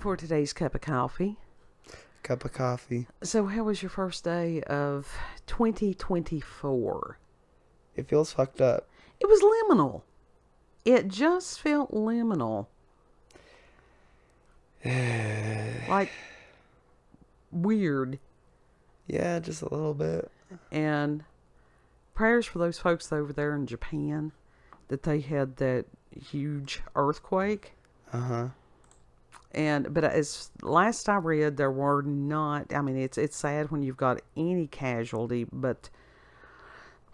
for today's cup of coffee. Cup of coffee. So how was your first day of 2024? It feels fucked up. It was liminal. It just felt liminal. Like weird. Yeah, just a little bit. And prayers for those folks over there in Japan that they had that huge earthquake. Uh-huh. But as last I read, there were not. I mean, it's sad when you've got any casualty, but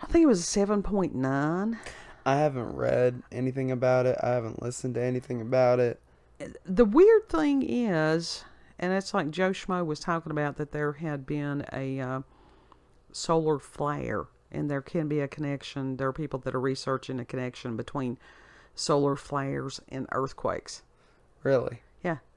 I think it was 7.9. I haven't read anything about it. I haven't listened to anything about it. The weird thing is, and it's like Joe Schmo was talking about, that there had been a solar flare, and there can be a connection. There are people that are researching a connection between solar flares and earthquakes. Really?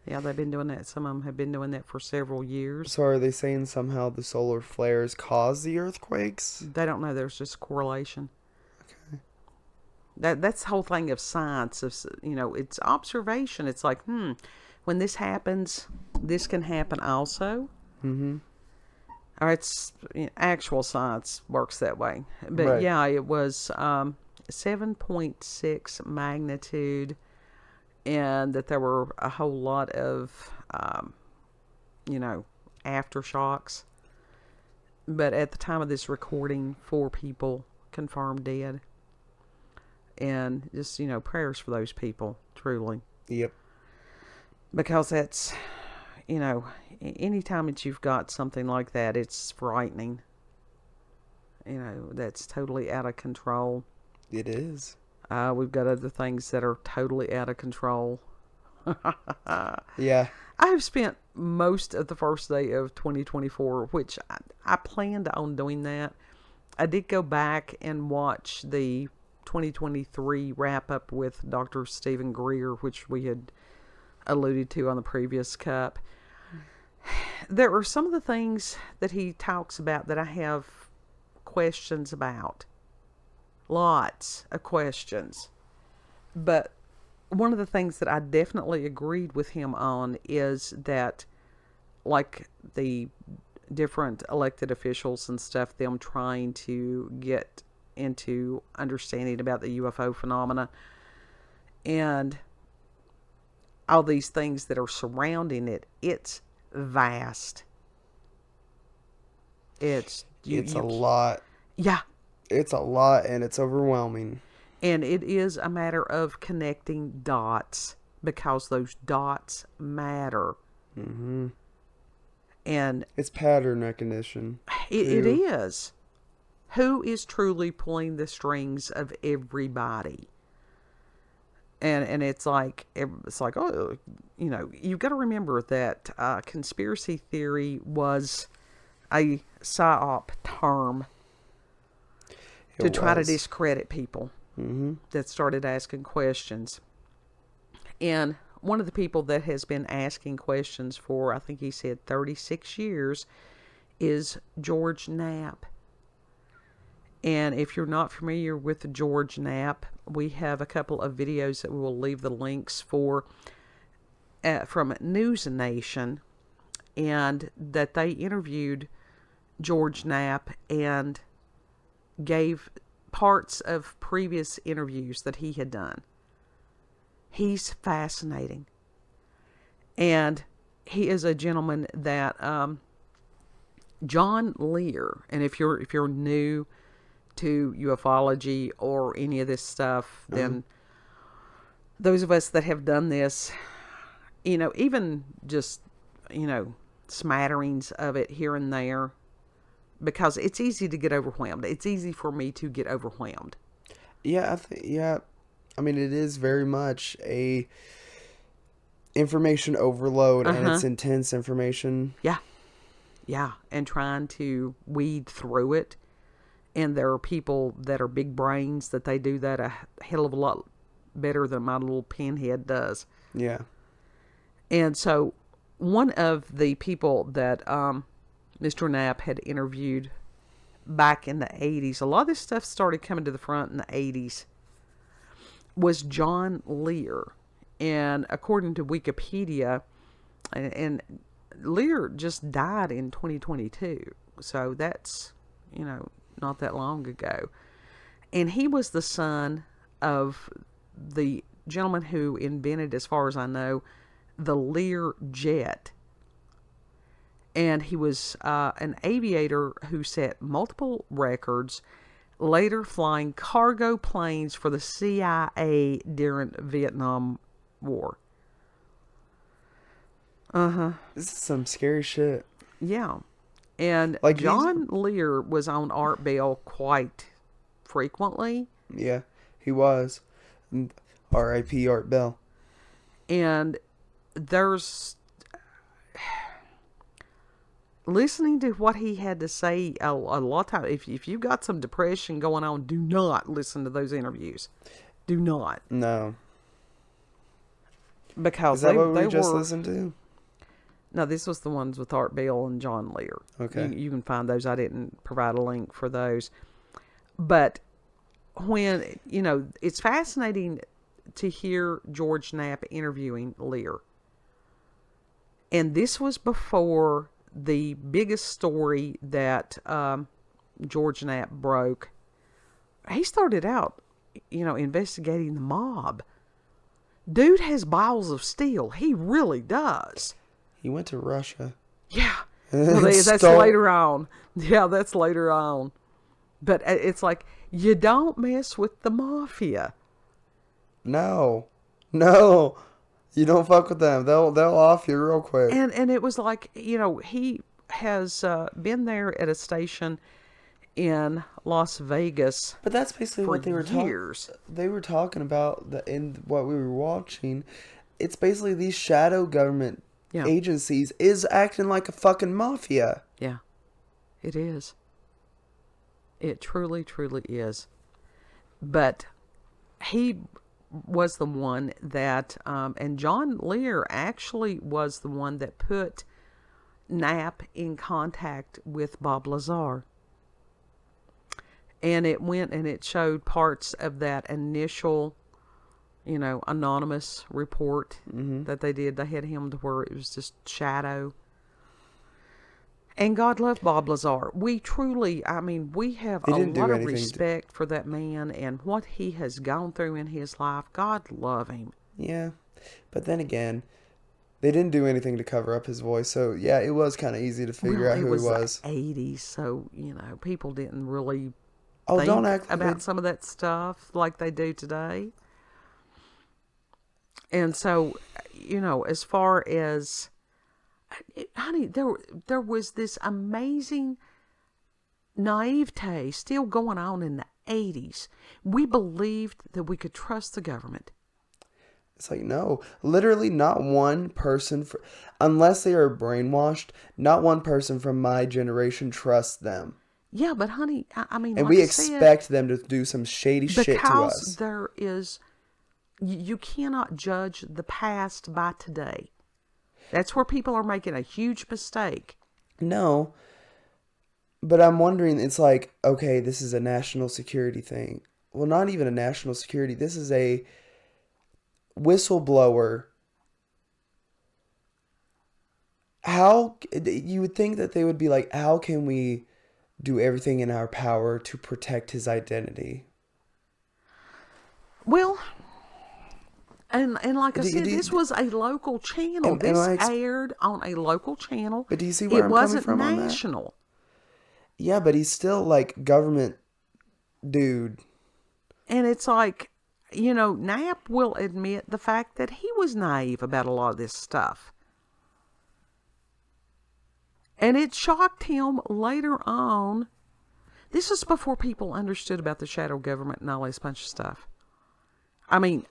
Yeah, they've been doing that. Some of them have been doing that for several years. So are they saying somehow the solar flares cause the earthquakes? They don't know. There's just correlation. Okay. That's the whole thing of science. It's observation. It's like, when this happens, this can happen also. Mm-hmm. Or it's actual science works that way. But right. Yeah, it was 7.6 magnitude. And that there were a whole lot of, aftershocks. But at the time of this recording, 4 people confirmed dead. And just, prayers for those people, truly. Yep. Because that's, anytime that you've got something like that, it's frightening. That's totally out of control. It is. We've got other things that are totally out of control. Yeah. I have spent most of the first day of 2024, which I planned on doing that. I did go back and watch the 2023 wrap-up with Dr. Stephen Greer, which we had alluded to on the previous cup. There are some of the things that he talks about that I have questions about. Lots of questions. But one of the things that I definitely agreed with him on is that, like the different elected officials and stuff, them trying to get into understanding about the UFO phenomena and all these things that are surrounding it, it's vast. It's a lot. Yeah. It's a lot, and it's overwhelming. And it is a matter of connecting dots, because those dots matter. Mm-hmm. And it's pattern recognition. It is. Who is truly pulling the strings of everybody? And it's like, oh, you've got to remember that conspiracy theory was a psyop term to try to discredit people that started asking questions. And one of the people that has been asking questions for, I think he said 36 years, is George Knapp. And if you're not familiar with George Knapp, we have a couple of videos that we will leave the links for from NewsNation, and that they interviewed George Knapp and gave parts of previous interviews that he had done. He's fascinating. And he is a gentleman that John Lear, and if you're new to ufology or any of this stuff, then those of us that have done this, even just, smatterings of it here and there, because it's easy to get overwhelmed. It's easy for me to get overwhelmed. Yeah, I mean, it is very much a information overload, and it's intense information. Yeah, and trying to weed through it. And there are people that are big brains that they do that a hell of a lot better than my little pinhead does. Yeah. And so one of the people that Mr. Knapp had interviewed back in the 80s, a lot of this stuff started coming to the front in the 80s, was John Lear. And according to Wikipedia, And Lear just died in 2022. So that's, not that long ago. And he was the son of the gentleman who invented, as far as I know, the Lear jet. And he was an aviator who set multiple records, later flying cargo planes for the CIA during Vietnam War. This is some scary shit. Yeah. And Like John Lear was on Art Bell quite frequently. Yeah, he was. R.I.P. Art Bell. And there's... listening to what he had to say a lot of times, if you've got some depression going on, do not listen to those interviews. Do not. No. Because is that what we just listened to? No, this was the ones with Art Bell and John Lear. Okay. You can find those. I didn't provide a link for those. But when, it's fascinating to hear George Knapp interviewing Lear. And this was before the biggest story that George Knapp broke. He started out, investigating the mob. Dude has balls of steel. He really does. He went to Russia. Yeah. Well, that's later on. Yeah, that's later on. But it's like, you don't mess with the mafia. No. You don't fuck with them. They'll off you real quick. And it was like, he has been there at a station in Las Vegas. But that's basically what they were years. They were talking about in what we were watching. It's basically these shadow government agencies is acting like a fucking mafia. Yeah, it is. It truly, truly is. But he was the one that, and John Lear actually was the one that put Knapp in contact with Bob Lazar. And it went and it showed parts of that initial, anonymous report that they did. They had him to where it was just shadow. And God loved Bob Lazar. We truly, we have a lot of respect for that man and what he has gone through in his life. God love him. Yeah. But then again, they didn't do anything to cover up his voice. So, yeah, it was kind of easy to figure out who he was. It was the 80s, so, people didn't really think don't act about some of that stuff like they do today. And so, as far as... honey, there was this amazing naivete still going on in the 80s. We believed that we could trust the government. It's like, no. Literally not one person, unless they are brainwashed, not one person from my generation trusts them. Yeah, but honey, and like we expect them to do some shady shit to us. Because there is... you cannot judge the past by today. That's where people are making a huge mistake. No. But I'm wondering, it's like, okay, this is a national security thing. Well, not even a national security. This is a whistleblower. How, you would think that they would be like, how can we do everything in our power to protect his identity? Well... And like I said, this was a local channel. This aired on a local channel. But do you see where I'm coming from on that? It wasn't national. Yeah, but he's still like government dude. And it's like, Knapp will admit the fact that he was naive about a lot of this stuff. And it shocked him later on. This was before people understood about the shadow government and all this bunch of stuff. It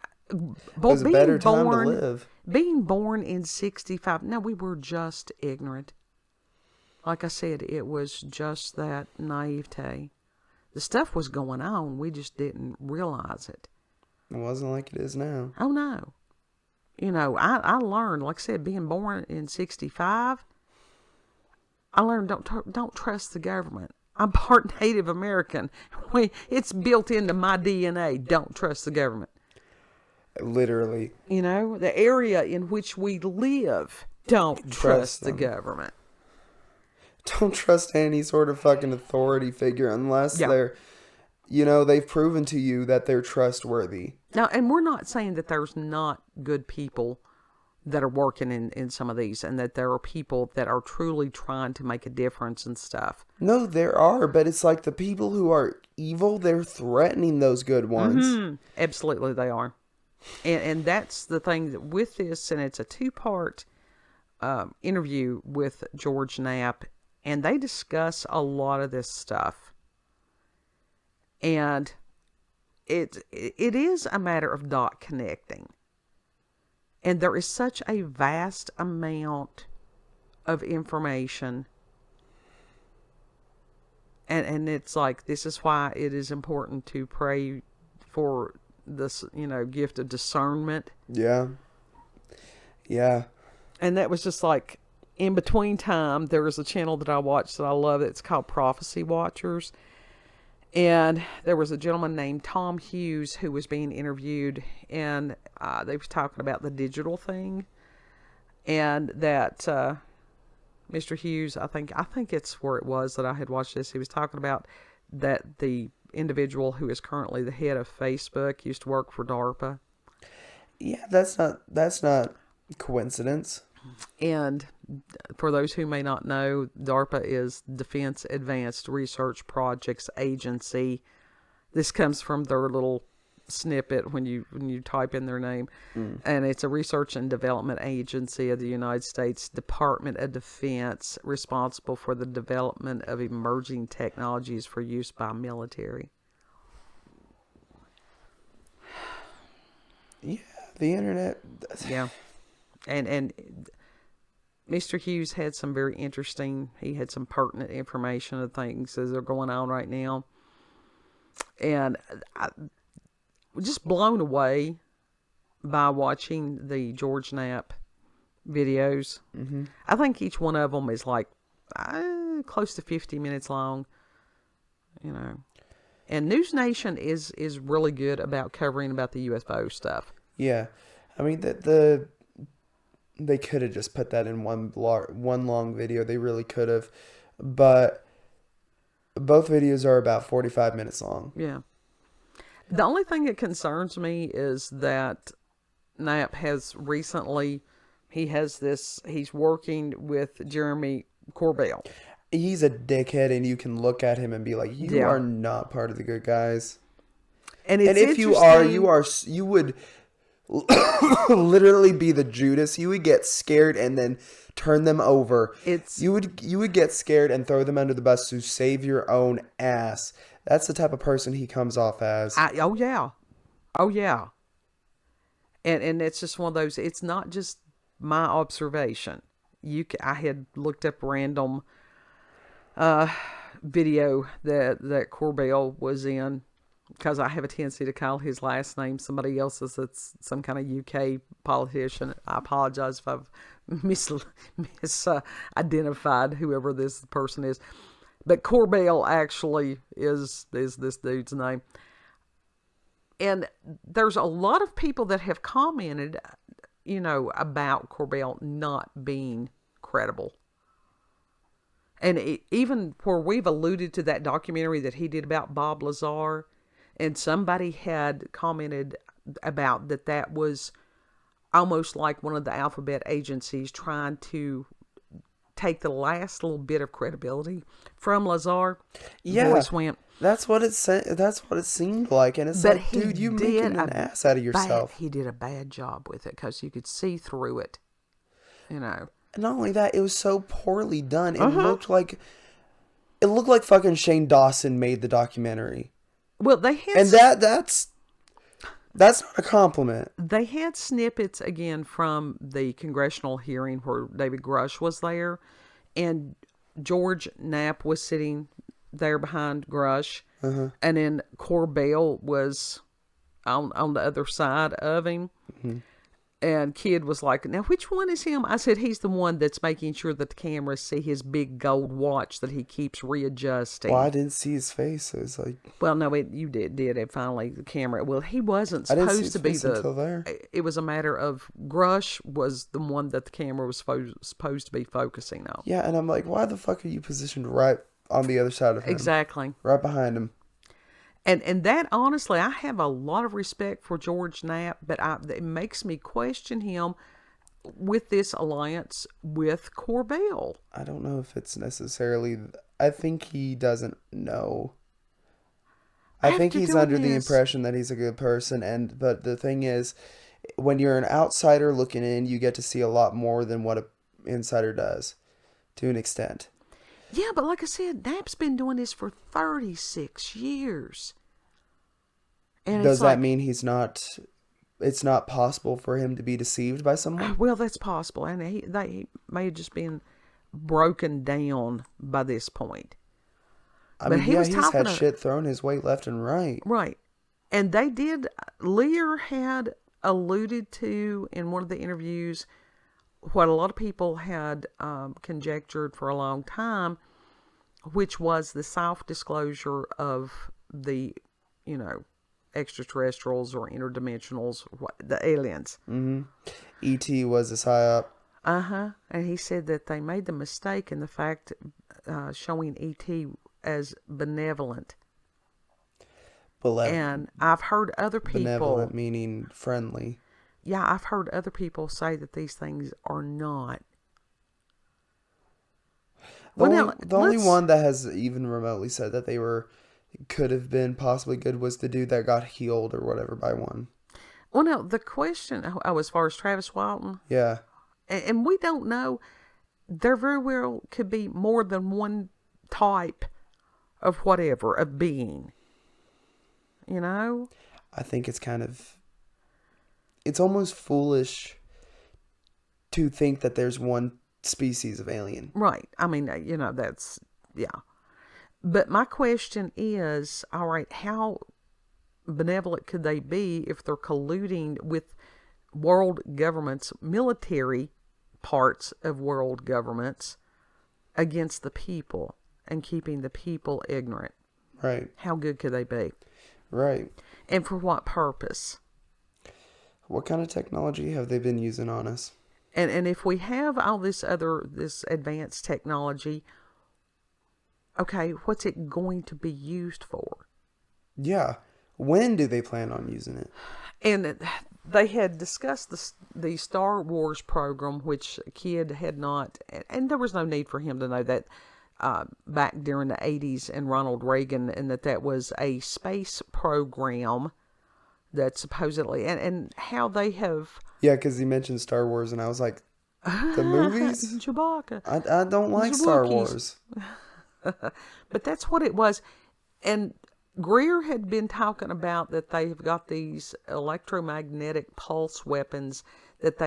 was a better time to live. Being born in 65, no, we were just ignorant. Like I said, it was just that naivete. The stuff was going on, we just didn't realize it. It wasn't like it is now. Oh, no. I learned, like I said, being born in 65, I learned don't trust the government. I'm part Native American. It's built into my DNA. Don't trust the government. Literally. The area in which we live. don't trust the government. Don't trust any sort of fucking authority figure unless they're, they've proven to you that they're trustworthy. Now, and we're not saying that there's not good people that are working in some of these, and that there are people that are truly trying to make a difference and stuff. No, there are, but it's like the people who are evil, they're threatening those good ones. Mm-hmm. Absolutely, they are. And that's the thing with this, and it's a 2-part interview with George Knapp, and they discuss a lot of this stuff. And it is a matter of dot connecting. And there is such a vast amount of information. And it's like, this is why it is important to pray for this, gift of discernment. Yeah. Yeah. And that was just like, in between time, there was a channel that I watched that I love. It's called Prophecy Watchers. And there was a gentleman named Tom Hughes who was being interviewed, and they was talking about the digital thing, and that Mr. Hughes, I think it's where it was that I had watched this. He was talking about that the individual who is currently the head of Facebook used to work for DARPA. Yeah, that's not coincidence. And for those who may not know, DARPA is Defense Advanced Research Projects Agency. This comes from their little snippet when you type in their name. And it's a research and development agency of the United States Department of Defense, responsible for the development of emerging technologies for use by military. Yeah, the internet. Yeah. And Mr. Hughes had some very interesting, he had some pertinent information of things as they're going on right now. And I was just blown away by watching the George Knapp videos. Mm-hmm. I think each one of them is like close to 50 minutes long, And NewsNation is really good about covering about the UFO stuff. Yeah. I mean, they could have just put that in one long video. They really could have. But both videos are about 45 minutes long. Yeah. The only thing that concerns me is that Knapp has recently, he's working with Jeremy Corbell. He's a dickhead, and you can look at him and be like, you are not part of the good guys. And if you would literally be the Judas. You would get scared and then turn them over. You would get scared and throw them under the bus to save your own ass. That's the type of person he comes off as. Oh yeah. And it's just one of those. It's not just my observation. I had looked up random video that Corbell was in, because I have a tendency to call his last name somebody else's. It's some kind of UK politician. I apologize if I've misidentified whoever this person is. But Corbell actually is this dude's name. And there's a lot of people that have commented, about Corbell not being credible. And even where we've alluded to that documentary that he did about Bob Lazar, and somebody had commented about that was almost like one of the alphabet agencies trying to take the last little bit of credibility from Lazar. Yeah, voice went. That's what it seemed like, and it's like, dude, you making an ass out of yourself. He did a bad job with it because you could see through it, And not only that, it was so poorly done. It looked like fucking Shane Dawson made the documentary. Well, they had, and that's not a compliment. They had snippets again from the congressional hearing where David Grush was there, and George Knapp was sitting there behind Grush, and then Corbell was on the other side of him. And Kid was like, now which one is him? I said, he's the one that's making sure that the cameras see his big gold watch that he keeps readjusting. Well, I didn't see his face. It was like... Well, no, you did it finally, the camera. Well, he wasn't I didn't see supposed his to be face until there. It was a matter of Grush was the one that the camera was supposed to be focusing on. Yeah, and I'm like, why the fuck are you positioned right on the other side of him? Exactly. Right behind him. And that, honestly, I have a lot of respect for George Knapp, but it makes me question him with this alliance with Corbell. I don't know if it's necessarily... I think he doesn't know. I think he's under the impression that he's a good person, but the thing is, when you're an outsider looking in, you get to see a lot more than what an insider does, to an extent. Yeah, but like I said, Knapp's been doing this for 36 years. And does that mean it's not possible for him to be deceived by someone? Well, that's possible. And they may have just been broken down by this point. He's had shit thrown his way left and right. Right. And Lear had alluded to in one of the interviews what a lot of people had conjectured for a long time, which was the self-disclosure of the, extraterrestrials or interdimensionals, the aliens. Mm-hmm. E.T. was a psyop. Uh-huh. And he said that they made the mistake in the fact showing E.T. as benevolent. And I've heard other people... Benevolent meaning friendly. Yeah, I've heard other people say that these things are not. The only one that has even remotely said that they could have been possibly good was the dude that got healed or whatever by one. Well, no, the question, as far as Travis Walton. Yeah. And we don't know. There very well could be more than one type of whatever, of being. I think it's almost foolish to think that there's one species of alien. Right. I mean, that's, yeah. But my question is, all right, how benevolent could they be if they're colluding with world governments, military parts of world governments, against the people and keeping the people ignorant? Right. How good could they be? Right. And for what purpose? What kind of technology have they been using on us? And if we have all this advanced technology, okay, what's it going to be used for? Yeah. When do they plan on using it? And they had discussed the Star Wars program, which Kid had not, and there was no need for him to know that back during the 80s and Ronald Reagan, and that was a space program that supposedly, and how they have... Yeah, because he mentioned Star Wars, and I was like, the movies? Chewbacca. I don't like Star Wars. But that's what it was. And Greer had been talking about that they've got these electromagnetic pulse weapons that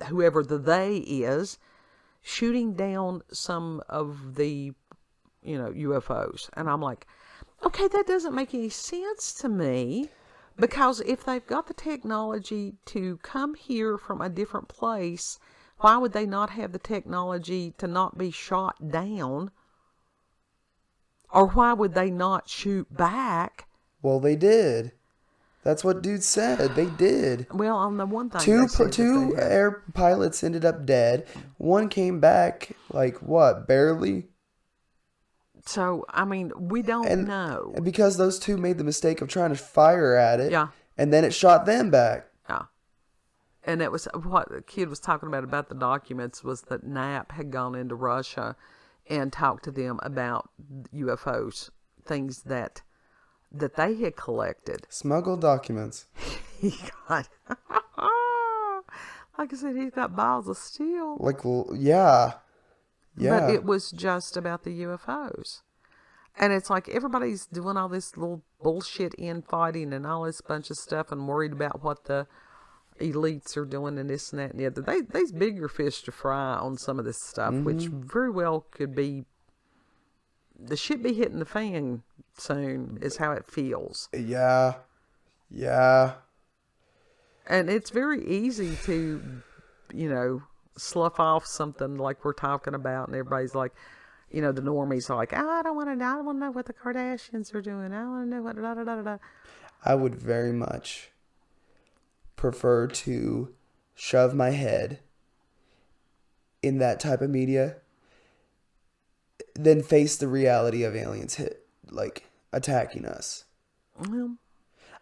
whoever the they is, shooting down some of the, UFOs. And I'm like, okay, that doesn't make any sense to me, because if they've got the technology to come here from a different place, why would they not have the technology to not be shot down? Or why would they not shoot back? Well, they did. That's what dude said. They did. Well, on the one thing, two air pilots ended up dead. One came back, barely? So, I mean, we don't know. And because those two made the mistake of trying to fire at it. Yeah. And then it shot them back. Yeah. And it was what the Kid was talking about the documents, was that Knapp had gone into Russia and talked to them about UFOs, things that they had collected. Smuggled documents. He got, like I said, he's got balls of steel. Yeah. Yeah. But it was just about the UFOs. And it's like everybody's doing all this little bullshit infighting and all this bunch of stuff and worried about what the elites are doing and this and that and the other. There's bigger fish to fry on some of this stuff, which very well could be, the shit be hitting the fan soon is how it feels. Yeah. Yeah. And it's very easy to, slough off something like we're talking about, and everybody's like, the normies are like, oh, I don't want to know what the Kardashians are doing. I want to know what da da da da. I would very much prefer to shove my head in that type of media than face the reality of aliens attacking us. Well,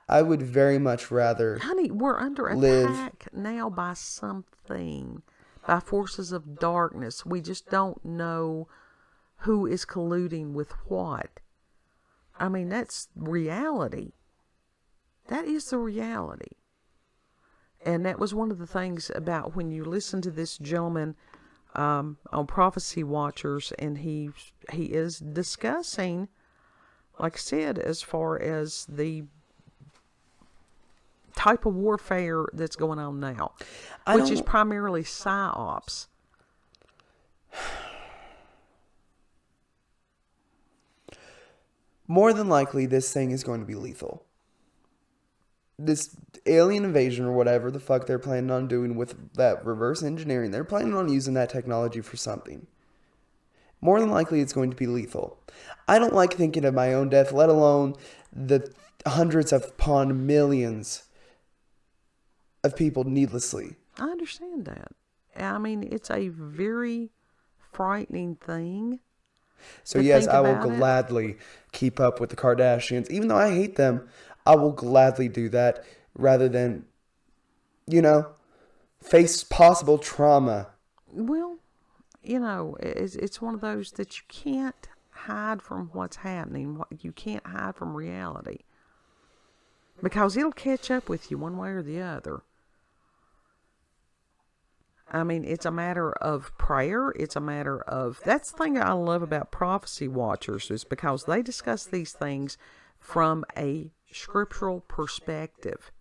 I would very much rather, honey, we're under attack now by something, by forces of darkness. We just don't know who is colluding with what. I mean, that's reality. That is the reality. And that was one of the things about when you listen to this gentleman on Prophecy Watchers, and he is discussing, like I said, as far as the type of warfare that's going on now, which is primarily psyops. More than likely, this thing is going to be lethal. This alien invasion or whatever the fuck they're planning on doing with that reverse engineering, they're planning on using that technology for something. More than likely, it's going to be lethal. I don't like thinking of my own death, let alone the hundreds upon millions of people needlessly. I understand that. I mean, it's a very frightening thing. So yes, I will gladly keep up with the Kardashians. Even though I hate them, I will gladly do that rather than, face possible trauma. Well, it's one of those that you can't hide from what's happening. You can't hide from reality. Because it'll catch up with you one way or the other. I mean, it's a matter of prayer. It's a matter of... That's the thing I love about Prophecy Watchers, is because they discuss these things from a scriptural perspective.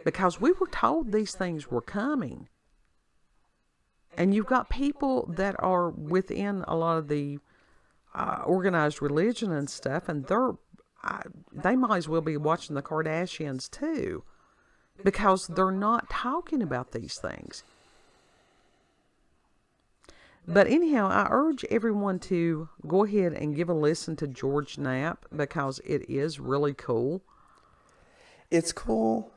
Because we were told these things were coming. And you've got people that are within a lot of the organized religion and stuff, and they might as well be watching the Kardashians too. Because they're not talking about these things. But anyhow, I urge everyone to go ahead and give a listen to George Knapp, because it is really cool. It's cool.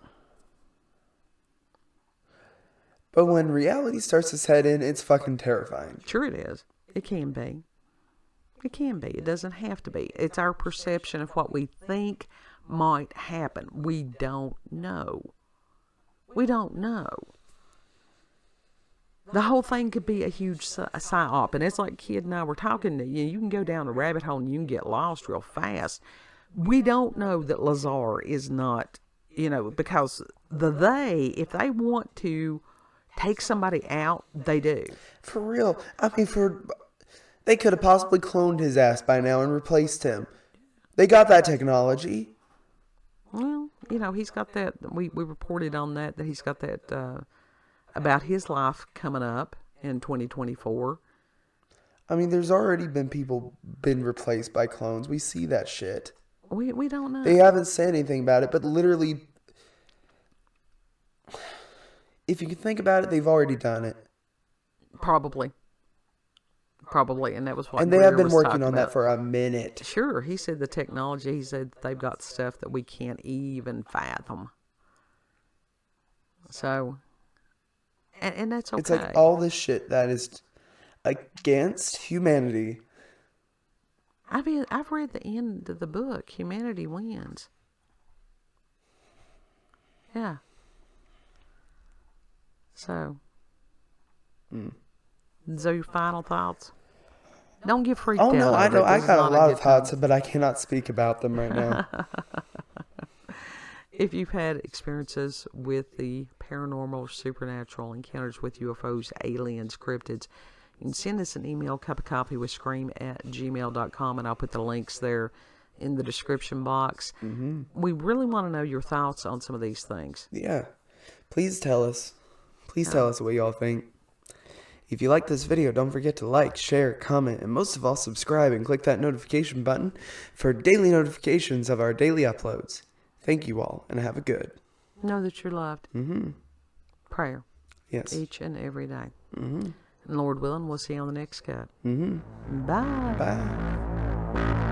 But when reality starts to set in, it's fucking terrifying. Sure it is. It can be. It can be. It doesn't have to be. It's our perception of what we think might happen. We don't know. We don't know. The whole thing could be a huge psyop. And it's like Kid and I were talking to you. You can go down a rabbit hole and you can get lost real fast. We don't know that Lazar is not, because if they want to take somebody out, they do. For real. I mean, they could have possibly cloned his ass by now and replaced him. They got that technology. Well, he's got that. We reported on that he's got that... about his life coming up in 2024. I mean, there's already been replaced by clones. We see that shit. We don't know. They haven't said anything about it, but literally, if you can think about it, they've already done it. Probably, and that was what. And they have been working on that for a minute. Sure, he said the technology. He said they've got stuff that we can't even fathom. So. And that's okay. It's like all this shit that is against humanity. I've read the end of the book. Humanity wins. Yeah. So. So your final thoughts? Don't get freaked out. Oh no, I know. I got a lot of thoughts, but I cannot speak about them right now. If you've had experiences with the paranormal, supernatural, encounters with UFOs, aliens, cryptids, you can send us an email, cupofcoffeewithscream@gmail.com, and I'll put the links there in the description box. Mm-hmm. We really want to know your thoughts on some of these things. Yeah. Please tell us. Please tell us what y'all think. If you like this video, don't forget to like, share, comment, and most of all, subscribe and click that notification button for daily notifications of our daily uploads. Thank you all, and have a good Know that you're loved. Mm-hmm. Prayer. Yes. Each and every day. Mm-hmm. And Lord willing, we'll see you on the next cut. Mm-hmm. Bye. Bye.